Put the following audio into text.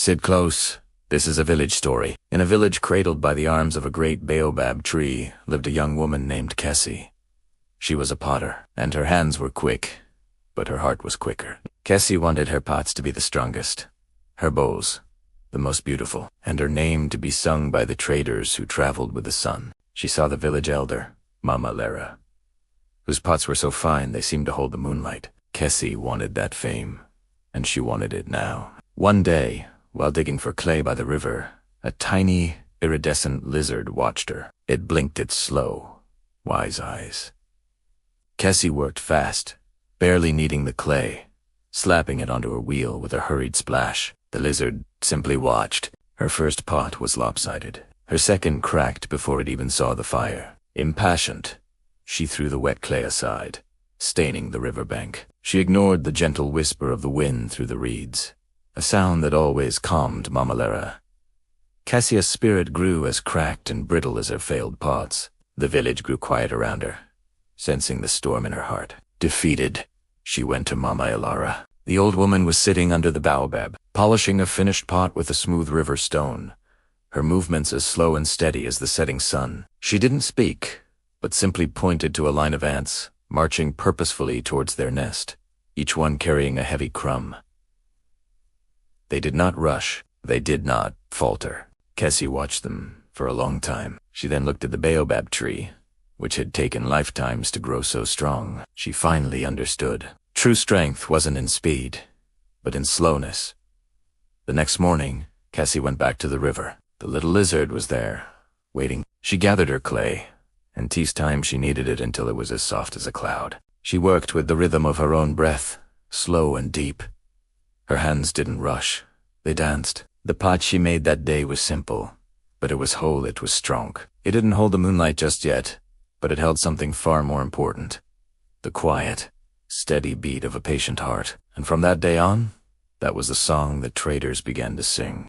Sit close. This is a village story. In a village cradled by the arms of a great baobab tree lived a young woman named Kessie. She was a potter, and her hands were quick, but her heart was quicker. Kessie wanted her pots to be the strongest, her bowls the most beautiful, and her name to be sung by the traders who traveled with the sun. She saw the village elder, Mama Lara, whose pots were so fine they seemed to hold the moonlight. Kessie wanted that fame, and she wanted it now. One day, while digging for clay by the river, a tiny, iridescent lizard watched her. It blinked its slow, wise eyes. Kessie worked fast, barely kneading the clay, slapping it onto her wheel with a hurried splash. The lizard simply watched. Her first pot was lopsided. Her second cracked before it even saw the fire. Impatient, she threw the wet clay aside, staining the riverbank. She ignored the gentle whisper of the wind through the reeds, a sound that always calmed Mama Lara. Kessie's spirit grew as cracked and brittle as her failed pots. The village grew quiet around her, sensing the storm in her heart. Defeated, she went to Mama Lara. The old woman was sitting under the baobab, polishing a finished pot with a smooth river stone, her movements as slow and steady as the setting sun. She didn't speak, but simply pointed to a line of ants, marching purposefully towards their nest, each one carrying a heavy crumb. They did not rush. They did not falter. Kessie watched them for a long time. She then looked at the baobab tree, which had taken lifetimes to grow so strong. She finally understood. True strength wasn't in speed, but in slowness. The next morning, Kessie went back to the river. The little lizard was there, waiting. She gathered her clay, and each time she kneaded it until it was as soft as a cloud. She worked with the rhythm of her own breath, slow and deep. Her hands didn't rush. They danced. The pot she made that day was simple, but it was whole, it was strong. It didn't hold the moonlight just yet, but it held something far more important. The quiet, steady beat of a patient heart. And from that day on, that was the song that traders began to sing.